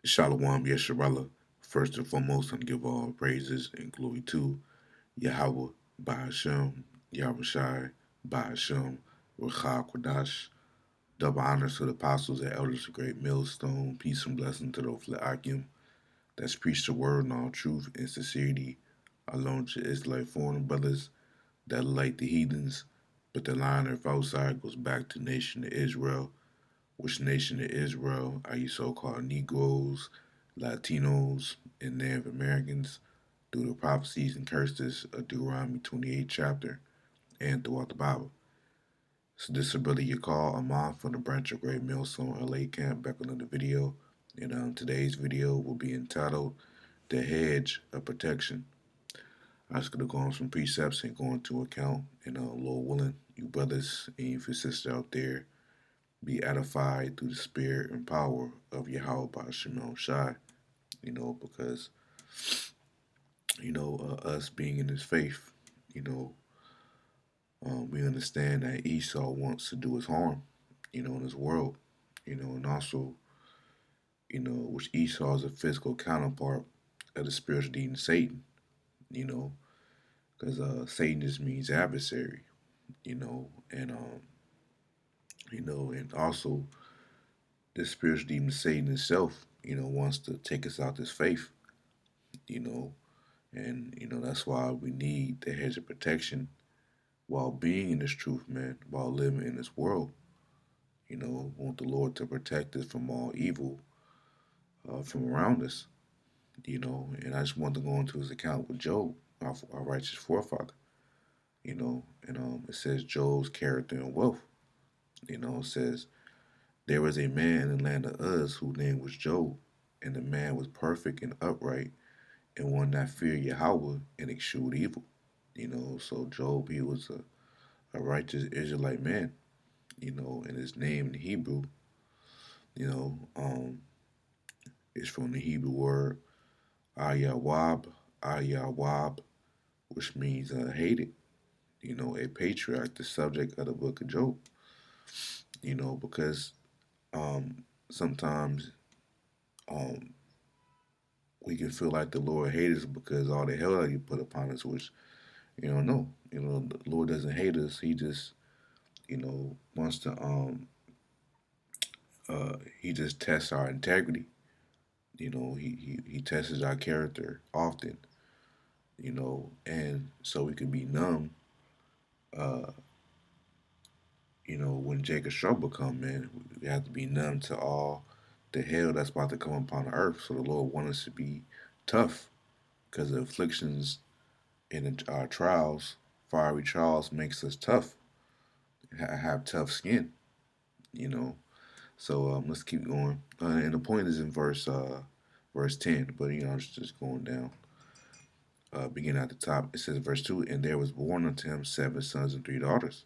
Shalom Yesharala. First and foremost, I give all praises and glory to Yahweh, Ba'ashem, Yahushai, Ba'ashem, Rachah Kwadash. Double honors to the apostles and elders of Great Millstone. Peace and blessing to those Akim that's preached the word in all truth and sincerity. Alone to Israelite foreign brothers that are like the heathens, but the line of outside goes back to the nation of Israel. Which nation of Israel are you so-called Negroes, Latinos, and Native Americans through the prophecies and curses of Deuteronomy 28 chapter and throughout the Bible? So this is Brother Yakal Amon from the branch of Great Millstone LA Camp back on another video. And today's video will be entitled The Hedge of Protection. I'm just going to go on some precepts and go into account. And Lord willing, you brothers and you sisters out there be edified through the spirit and power of Yahweh by Shemel Shai, because, us being in this faith, you know, we understand that Esau wants to do us harm, in this world, and also, which Esau is a physical counterpart of the spiritual demon Satan, you know, because Satan just means adversary, and also the spiritual demon Satan itself, wants to take us out this faith, you know, and that's why we need the hedge of protection while being in this truth, man, while living in this world. Want the Lord to protect us from all evil from around us, and I just want to go into his account with Job, our righteous forefather, and it says Job's character and wealth. It says, there was a man in the land of Uz whose name was Job, and the man was perfect and upright, and one that feared Yahweh and eschewed evil. So Job, he was a righteous Israelite man, and his name in Hebrew, you know, um, is from the Hebrew word Ayawab, Ayawab, which means hated, a patriarch, the subject of the book of Job, because sometimes um, we can feel like the Lord hates us because all the hell that He put upon us, which, no, the Lord doesn't hate us. He just, wants to, He just tests our integrity. He tests our character often, and so we can be numb, uh, when Jacob's trouble come, man, we have to be numb to all the hell that's about to come upon the earth. So the Lord wants us to be tough because the afflictions and our trials, fiery trials, makes us tough, have tough skin, you know. So let's keep going. And the point is in verse 10, but it's just going down. Beginning at the top, it says verse 2, and there was born unto him 7 sons and 3 daughters.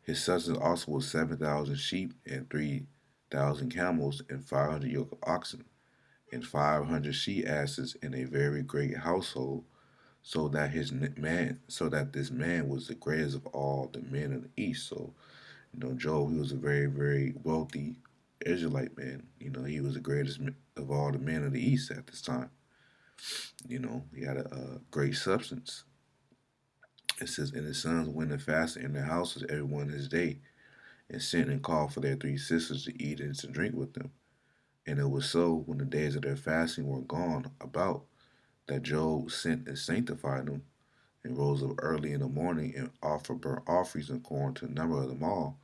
His sons also were 7,000 sheep and 3,000 camels and 500 yoke of oxen and 500 she asses in a very great household, so that this man was the greatest of all the men of the east. So, Job, he was a very, very wealthy Israelite man. He was the greatest of all the men of the east at this time. He had a great substance. It says, and his sons went and fasted in their houses, every one his day, and sent and called for their 3 sisters to eat and to drink with them. And it was so, when the days of their fasting were gone about, that Job sent and sanctified them, and rose up early in the morning and offered burnt offerings according to the number of them all.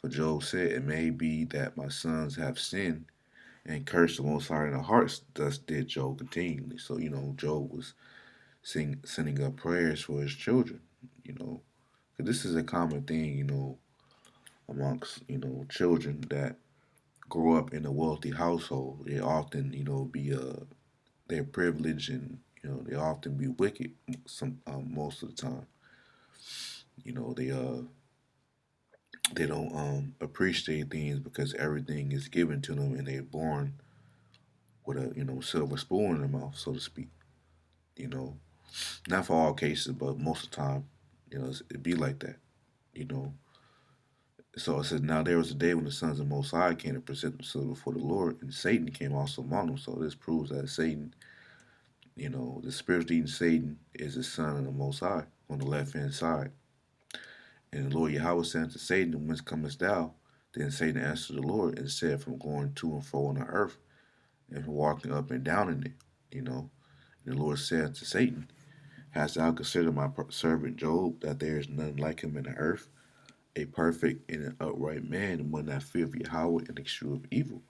For Job said, it may be that my sons have sinned and cursed the Most High in their hearts. Thus did Job continually. So, Job was sending up prayers for his children, you know. Because this is a common thing, amongst, children that grow up in a wealthy household. They often, be their privilege, and they often be wicked most of the time. They don't appreciate things because everything is given to them and they're born with a silver spoon in their mouth, so to speak. You know, not for all cases, but most of the time, it be like that. You know, So it says, now there was a day when the sons of Most High came to present themselves before the Lord, and Satan came also among them. So this proves that Satan, the spiritual eating Satan is the son of the Most High on the left hand side. And the Lord Yahweh said unto Satan, whence comest thou? Then Satan answered the Lord and said, from going to and fro on the earth and from walking up and down in it. You know, and the Lord said to Satan, hast thou considered my servant Job, that there is none like him in the earth, a perfect and an upright man, and one that feareth Yahweh and eschew of evil.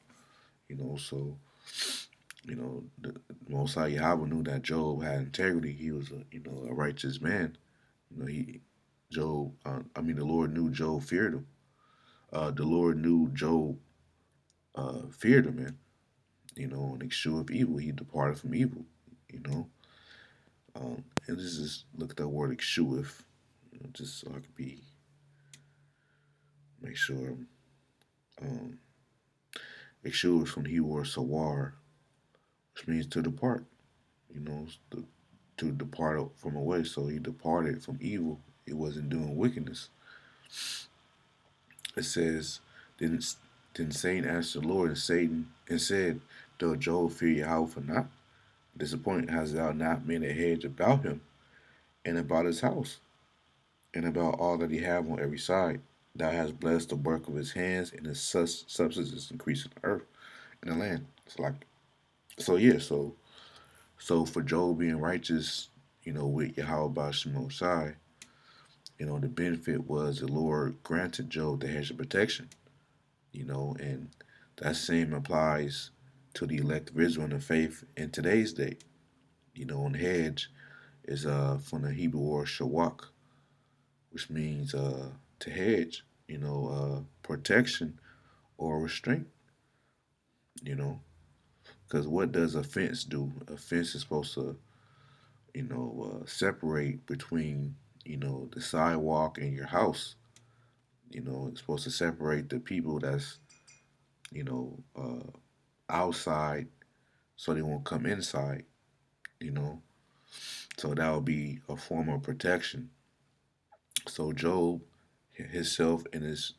So the Most High Yahweh knew that Job had integrity. He was a righteous man. He Job. The Lord knew Job feared him. The Lord knew Job feared him, man. And eschew of evil. He departed from evil. You know, and this is look at that word escheweth, just so I could make sure. Um, eschew is from the Hebrew word sawar, which means to depart. You know, to depart from away. So he departed from evil. He wasn't doing wickedness. It says, didn't then Satan answered the Lord and said, doth Job fear Yahweh for naught? Disappointed hast thou not made a hedge about him and about his house and about all that he have on every side. Thou hast blessed the work of his hands, and his substance is increasing the earth and the land. It's like so for Job being righteous, with Yahweh by Shemosai, the benefit was the Lord granted Job the hedge of protection, and that same applies to the elect of Israel in the faith in today's day. And hedge is from the Hebrew word shawak, which means to hedge, protection or restraint, you know. Because what does a fence do? A fence is supposed to, separate between, the sidewalk and your house. It's supposed to separate the people that's, you know, outside so they won't come inside, you know. So that would be a form of protection. So Job, himself and his,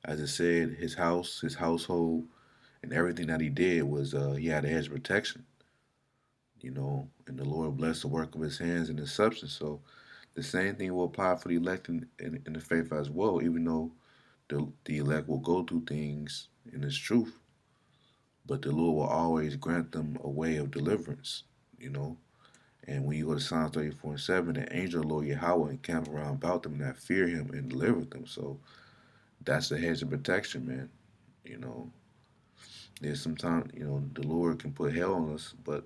as it said, his house, his household, and everything that he did was he had a hedge of protection, and the Lord blessed the work of his hands and his substance. So the same thing will apply for the elect in the faith as well, even though the elect will go through things in His truth, but the Lord will always grant them a way of deliverance, you know. And when you go to Psalm 34:7, the angel of the Lord Yahweh encamp around about them that fear him and deliver them. So that's the hedge of protection, man. You know, there's sometimes, the Lord can put hell on us, but,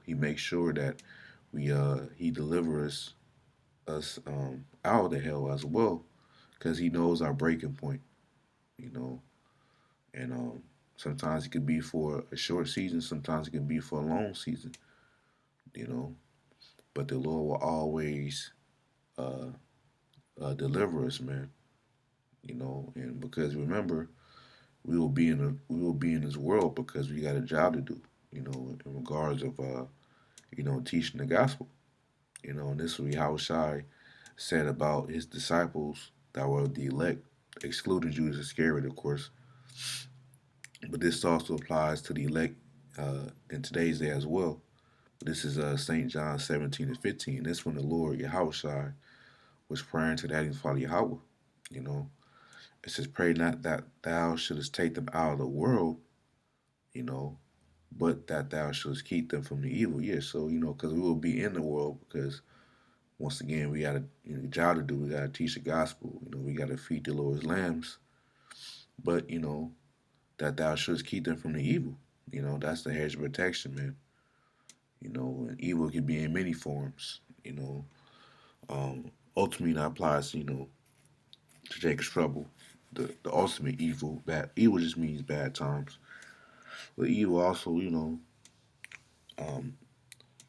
He makes sure that He delivers us out of the hell as well, because He knows our breaking point, you know. And sometimes it could be for a short season, sometimes it can be for a long season, you know. But the Lord will always uh, deliver us, man. And because remember, we will be in this world because we got a job to do, in regards of teaching the gospel, and this is how Shai said about his disciples that were the elect, excluding Judas Iscariot, of course. But this also applies to the elect in today's day as well. This is St. John 17:15. This when the Lord Yahushua was praying to the Heavenly Father Yahweh. You know, it says, "Pray not that thou shouldest take them out of the world, you know, but that thou shouldest keep them from the evil." Yeah, so because we will be in the world, because once again we got a job to do. We got to teach the gospel. We got to feed the Lord's lambs. But that thou shouldest keep them from the evil. That's the hedge of protection, man. And evil can be in many forms. Ultimately that applies, to Jacob's trouble. The ultimate evil, bad evil just means bad times. But evil also,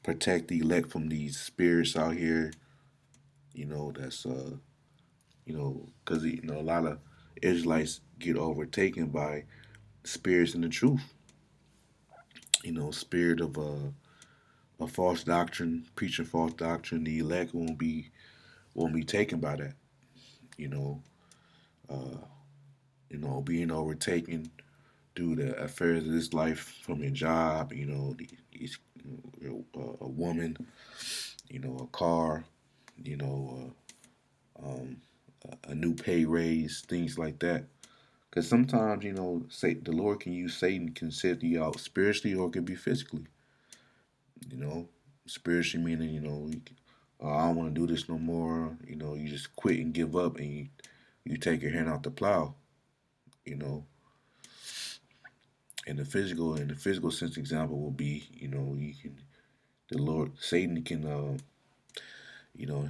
protect the elect from these spirits out here. That's because a lot of Israelites get overtaken by spirits in the truth. Spirit of a false doctrine, preaching false doctrine. The elect won't be taken by that. You know, uh, being overtaken due to affairs of this life from your job, these, a woman, a car, you know, a new pay raise, things like that. Because sometimes, say the Lord can use Satan can set you out spiritually or it could be physically. You know, spiritually meaning I don't want to do this no more. You just quit and give up, and you take your hand out the plow. You know, in the physical sense example will be you can the Lord Satan can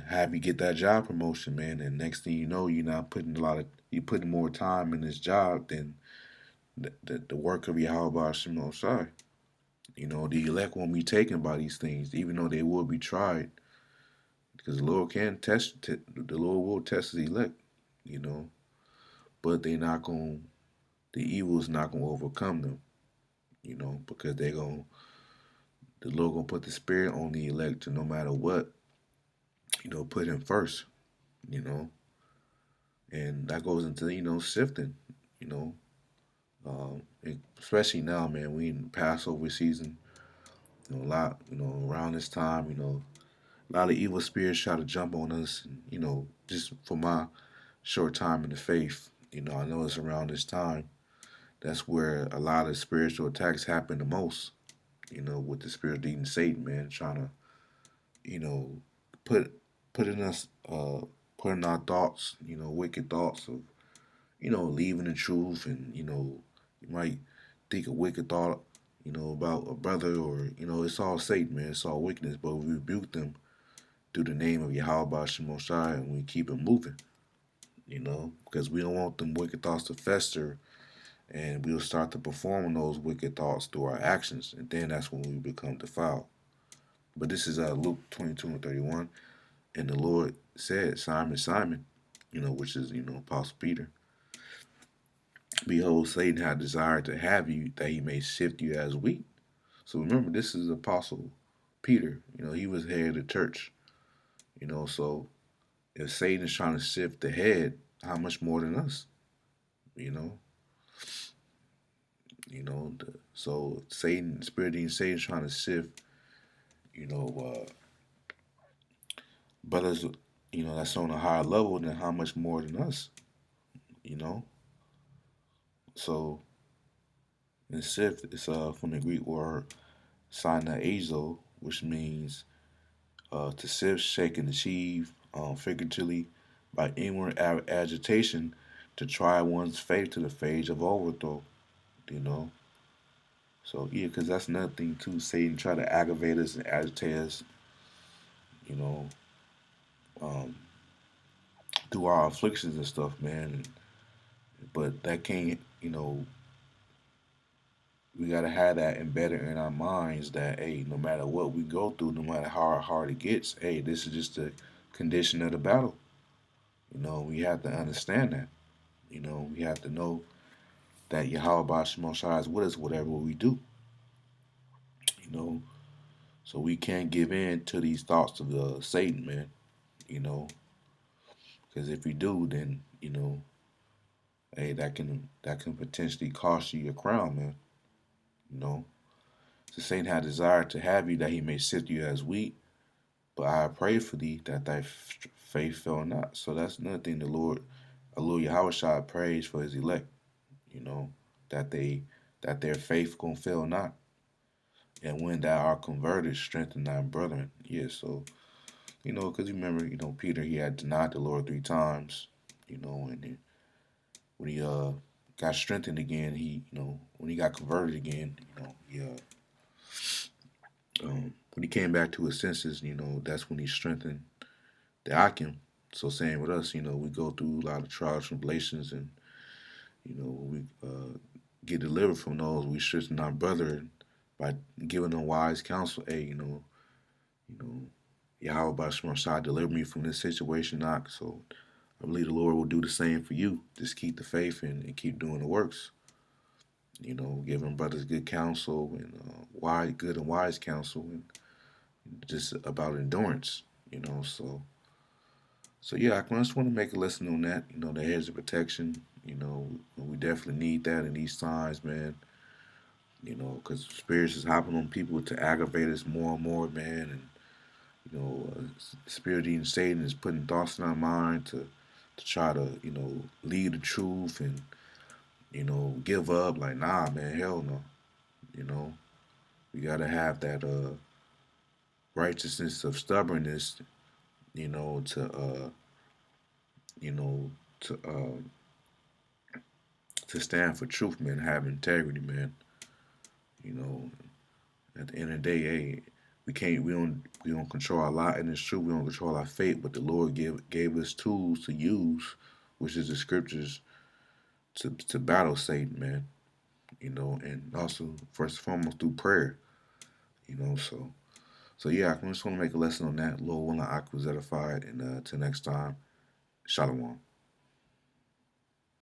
have you get that job promotion, man, and next thing you know, you're putting more time in this job than the work of Yahweh Hashem Shai. The elect won't be taken by these things, even though they will be tried, because the Lord will test the elect, you know, but the evil is not gonna overcome them, because the Lord gonna put the Spirit on the elect to no matter what, put Him first, you know, and that goes into sifting, you know, especially now, man, we in Passover season, a lot, around this time, a lot of evil spirits try to jump on us, and, just for my short time in the faith, I know it's around this time. That's where a lot of spiritual attacks happen the most, with the spirit eating Satan, man, trying to, you know, put put in us put in our thoughts, wicked thoughts of, leaving the truth, and you might think a wicked thought, about a brother, or it's all Satan, man, it's all wickedness, but we rebuke them through the name of Yahweh Shemosai, and we keep it moving, because we don't want them wicked thoughts to fester, and we'll start to perform on those wicked thoughts through our actions, and then that's when we become defiled. But this is Luke 22:31, and the Lord said, Simon, Simon, which is Apostle Peter, behold, Satan had desired to have you that he may sift you as wheat. So remember, this is Apostle Peter. He was head of the church. So if Satan is trying to sift the head, how much more than us? You know, so Satan, spirit being Satan, trying to sift, you know, brothers, that's on a higher level, then how much more than us? You know, so and sift is from the Greek word synazo, which means to sift, shake, and achieve, figuratively, by inward agitation to try one's faith to the phase of overthrow. You know, so yeah, because that's another thing too. Satan try to aggravate us and agitate us. You know, um, through our afflictions and stuff, man. But that can't, we gotta have that embedded in our minds that, hey, no matter what we go through, no matter how hard it gets, hey, this is just the condition of the battle. We have to understand that. We have to know that Yahweh Shemashai is with us whatever we do. You know, so we can't give in to these thoughts of Satan, man. You know, because if we do, then hey, that can potentially cost you your crown, man. You know, so Satan had desired to have you that he may sift you as wheat, but I pray for thee that thy faith fail not. So that's another thing the Lord, Yahweh Shai prays for his elect. You know, that their faith gonna fail not, and when thou art converted, strengthen thy brethren. Yeah, so because you remember, Peter, he had denied the Lord 3 times. And then when he got strengthened again, when he got converted again, when he came back to his senses, that's when he strengthened the Akim. So same with us, we go through a lot of trials, tribulations, and we get delivered from those. We strengthen our brother by giving them wise counsel. Hey, you know, Yahweh Bashar Shah deliver me from this situation, knock. So I believe the Lord will do the same for you. Just keep the faith and keep doing the works. Giving brothers good counsel and good and wise counsel, and just about endurance. So So yeah, I just want to make a lesson on that. The hedge of protection. We definitely need that in these times, man. Because spirits is hopping on people to aggravate us more and more, man. And spirit eating Satan is putting thoughts in our mind to try to lead the truth and give up. Like, nah, man, hell no. You know, we gotta have that righteousness of stubbornness. You know, to you know to stand for truth, man. Have integrity, man. You know, at the end of the day, hey, we don't control our lot, and it's true we don't control our fate, but the Lord gave us tools to use, which is the scriptures to battle Satan, man. And also first and foremost through prayer. So yeah, I just want to make a lesson on that. Lord willing, I was edified, and till next time, Shalom.